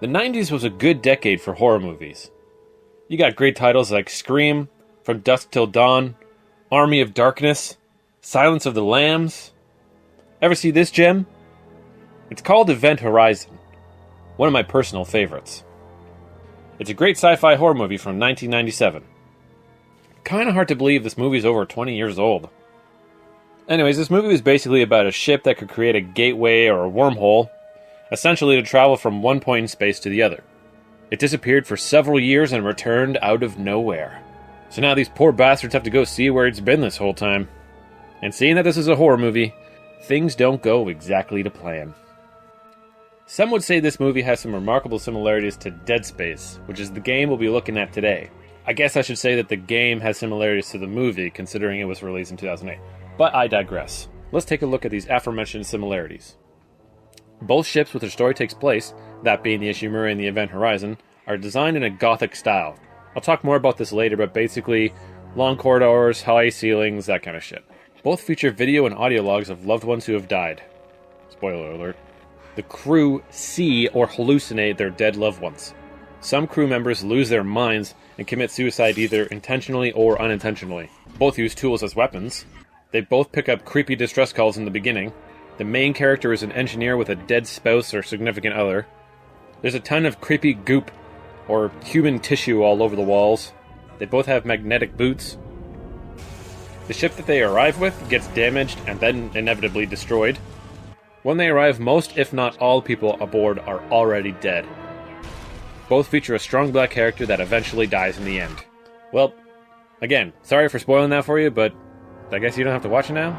The 90s was a good decade for horror movies. You got great titles like Scream, From Dusk Till Dawn, Army of Darkness, Silence of the Lambs. Ever see this gem? It's called Event Horizon, one of my personal favorites. It's a great sci-fi horror movie from 1997. Kinda hard to believe this movie's over 20 years old. Anyways, this movie was basically about a ship that could create a gateway or a wormhole, essentially to travel from one point in space to the other. It disappeared for several years and returned out of nowhere. So now these poor bastards have to go see where it's been this whole time. And seeing that this is a horror movie, things don't go exactly to plan. Some would say this movie has some remarkable similarities to Dead Space, which is the game we'll be looking at today. I guess I should say that the game has similarities to the movie, considering it was released in 2008. But I digress. Let's take a look at these aforementioned similarities. Both ships where their story takes place, that being the Ishimura and the Event Horizon, are designed in a Gothic style. I'll talk more about this later, but basically, long corridors, high ceilings, that kind of shit. Both feature video and audio logs of loved ones who have died. Spoiler alert. The crew see or hallucinate their dead loved ones. Some crew members lose their minds and commit suicide either intentionally or unintentionally. Both use tools as weapons. They both pick up creepy distress calls in the beginning. The main character is an engineer with a dead spouse or significant other. There's a ton of creepy goop or human tissue all over the walls. They both have magnetic boots. The ship that they arrive with gets damaged and then inevitably destroyed. When they arrive, most, if not all, people aboard are already dead. Both feature a strong black character that eventually dies in the end. Well, again, sorry for spoiling that for you, but I guess you don't have to watch it now?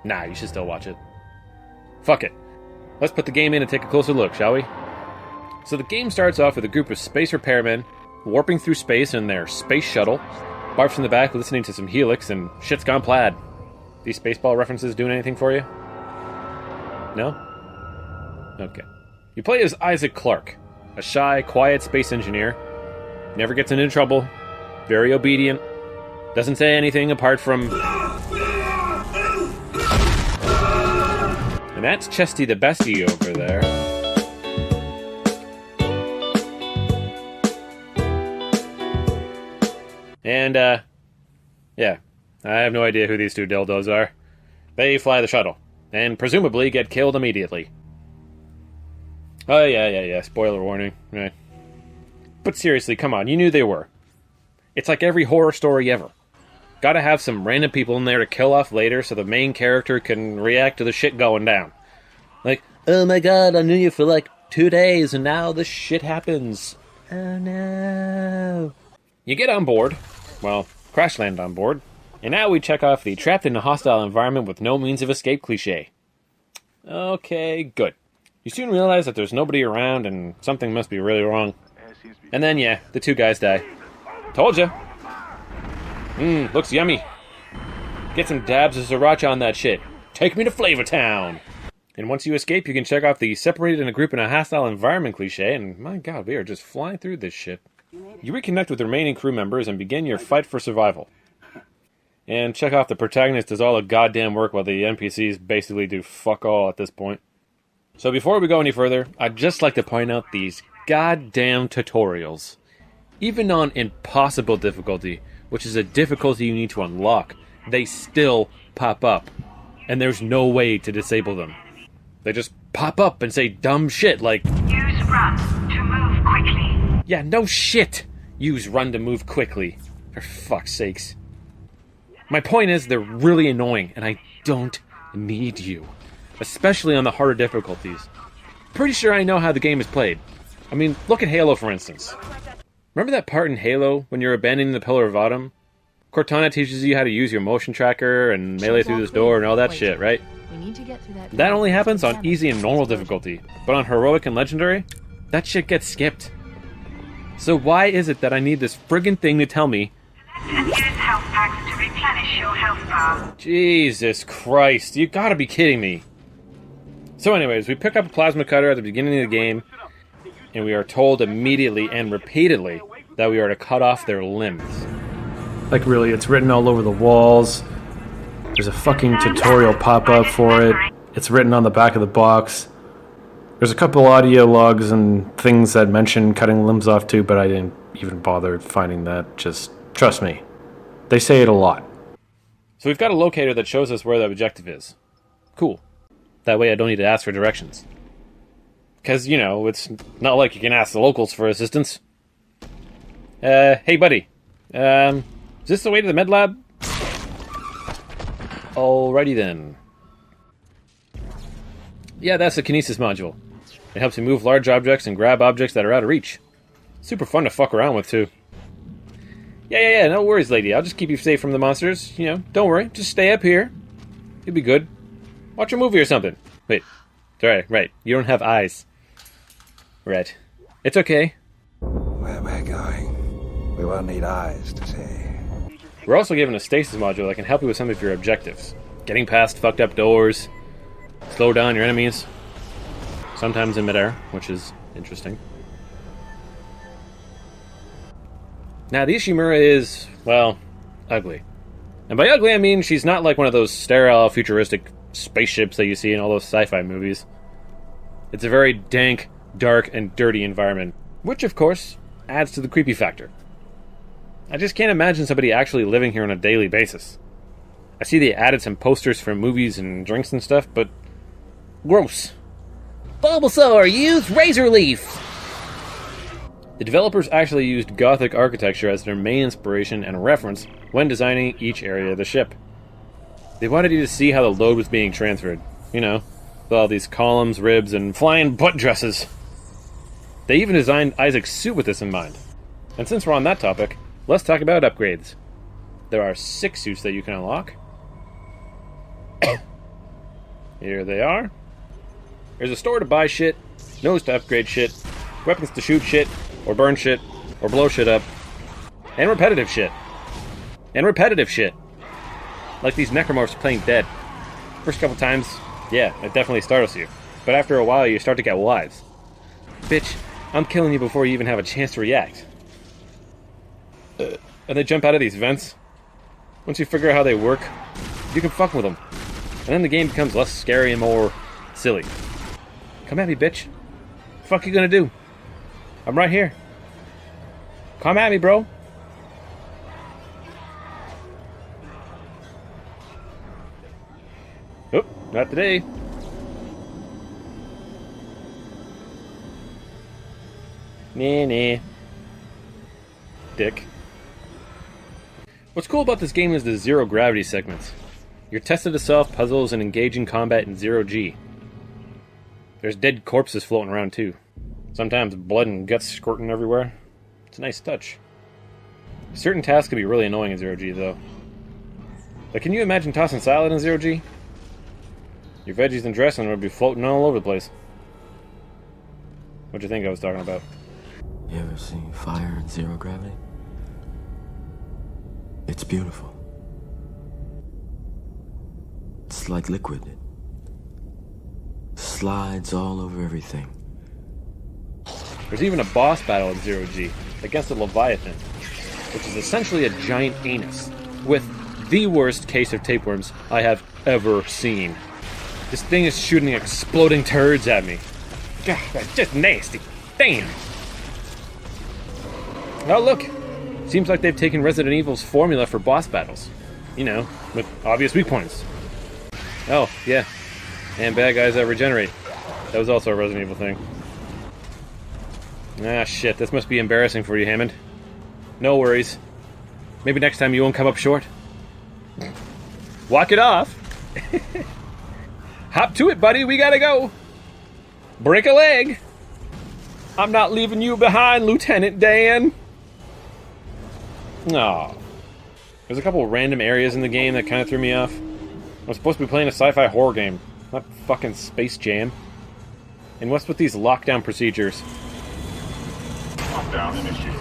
Nah, you should still watch it. Fuck it. Let's put the game in and take a closer look, shall we? So the game starts off with a group of space repairmen warping through space in their space shuttle. Barb's in the back listening to some Helix, and shit's gone plaid. These Spaceball references doing anything for you? No? Okay. You play as Isaac Clarke, a shy, quiet space engineer. Never gets into trouble. Very obedient. Doesn't say anything apart from... And that's Chesty the Bestie over there. And, yeah. I have no idea who these two dildos are. They fly the shuttle. And presumably get killed immediately. Oh, yeah. Spoiler warning. Right. But seriously, come on, you knew they were. It's like every horror story ever. Gotta have some random people in there to kill off later so the main character can react to the shit going down. Like, oh my god, I knew you for like 2 days and now this shit happens. Oh no. You get on board. Well, crash land on board. And now we check off the trapped in a hostile environment with no means of escape cliché. Okay, good. You soon realize that there's nobody around and something must be really wrong. And then, yeah, the two guys die. Told ya. Looks yummy. Get some dabs of sriracha on that shit. Take me to Flavor Town. And once you escape, you can check off the separated in a group in a hostile environment cliché, and my god, we are just flying through this shit. You reconnect with the remaining crew members and begin your fight for survival. And check off the protagonist does all the goddamn work while the NPCs basically do fuck all at this point. So before we go any further, I'd just like to point out these goddamn tutorials. Even on impossible difficulty, which is a difficulty you need to unlock, they still pop up. And there's no way to disable them. They just pop up and say dumb shit like, use run to move quickly. Yeah, no shit! Use run to move quickly. For fuck's sakes. My point is, they're really annoying, and I don't need you. Especially on the harder difficulties. Pretty sure I know how the game is played. I mean, look at Halo, for instance. Remember that part in Halo, when you're abandoning the Pillar of Autumn? Cortana teaches you how to use your motion tracker, and melee through this door, and all that shit, right? We need to get through that. That only happens on easy and normal difficulty. But on heroic and legendary, that shit gets skipped. So why is it that I need this friggin' thing to tell me... And use health packs to replenish your health bar. Jesus Christ, you gotta be kidding me. So anyways, we pick up a plasma cutter at the beginning of the game, and we are told immediately and repeatedly that we are to cut off their limbs. Like really, it's written all over the walls. There's a fucking tutorial pop-up for it. It's written on the back of the box. There's a couple audio logs and things that mention cutting limbs off too, but I didn't even bother finding that. Just trust me. They say it a lot. So we've got a locator that shows us where the objective is. Cool. That way I don't need to ask for directions. Because, you know, it's not like you can ask the locals for assistance. Hey buddy. Is this the way to the med lab? Alrighty then. Yeah, that's the kinesis module. It helps you move large objects and grab objects that are out of reach. Super fun to fuck around with, too. Yeah, no worries, lady. I'll just keep you safe from the monsters. You know, don't worry. Just stay up here. You'll be good. Watch a movie or something. Wait. Right. You don't have eyes. Right. It's okay. Where we're going, we won't need eyes to see. We're also given a stasis module that can help you with some of your objectives. Getting past fucked up doors, slow down your enemies, sometimes in midair, which is interesting. Now, the Ishimura is, well, ugly. And by ugly, I mean she's not like one of those sterile, futuristic spaceships that you see in all those sci-fi movies. It's a very dank, dark, and dirty environment, which, of course, adds to the creepy factor. I just can't imagine somebody actually living here on a daily basis. I see they added some posters for movies and drinks and stuff, but gross. Bulbasaur, use Razor Leaf! The developers actually used Gothic architecture as their main inspiration and reference when designing each area of the ship. They wanted you to see how the load was being transferred. You know, with all these columns, ribs, and flying butt dresses. They even designed Isaac's suit with this in mind. And since we're on that topic, let's talk about upgrades. There are 6 suits that you can unlock. Here they are. There's a store to buy shit, nose to upgrade shit, weapons to shoot shit, or burn shit, or blow shit up, and repetitive shit. Like these necromorphs playing dead. First couple times, yeah, it definitely startles you. But after a while, you start to get wise. Bitch, I'm killing you before you even have a chance to react. And they jump out of these vents. Once you figure out how they work, you can fuck with them. And then the game becomes less scary and more silly. Come at me, bitch. What the fuck you gonna do? I'm right here. Come at me, bro. Oh, not today. Nah. Dick. What's cool about this game is the zero gravity segments. You're tested to solve puzzles and engage in combat in 0G. There's dead corpses floating around too. Sometimes blood and guts squirting everywhere. It's a nice touch. Certain tasks can be really annoying in 0G though. Like, can you imagine tossing salad in 0G? Your veggies and dressing would be floating all over the place. What'd you think I was talking about? You ever seen fire in zero gravity? It's beautiful. It's like liquid. It slides all over everything. There's even a boss battle in 0G against a Leviathan, which is essentially a giant anus, with the worst case of tapeworms I have ever seen. This thing is shooting exploding turds at me. God, that's just nasty. Damn. Oh, look. Seems like they've taken Resident Evil's formula for boss battles. You know, with obvious weak points. Oh, yeah. And bad guys that regenerate. That was also a Resident Evil thing. Ah, shit. This must be embarrassing for you, Hammond. No worries. Maybe next time you won't come up short. Walk it off. Hop to it, buddy. We gotta go. Break a leg. I'm not leaving you behind, Lieutenant Dan. Aw. There's a couple random areas in the game that kind of threw me off. I'm supposed to be playing a sci-fi horror game, not fucking Space Jam. And what's with these lockdown procedures? Lockdown initiated.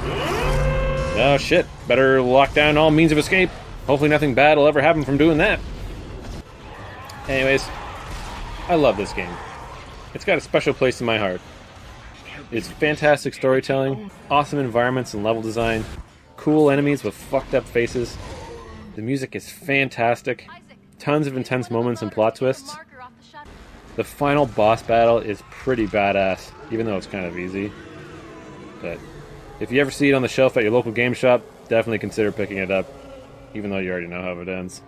Oh shit, better lock down all means of escape. Hopefully nothing bad will ever happen from doing that. Anyways, I love this game. It's got a special place in my heart. It's fantastic storytelling, awesome environments and level design, cool enemies with fucked up faces. The music is fantastic, tons of intense moments and plot twists. The final boss battle is pretty badass, even though it's kind of easy. But if you ever see it on the shelf at your local game shop, definitely consider picking it up, even though you already know how it ends.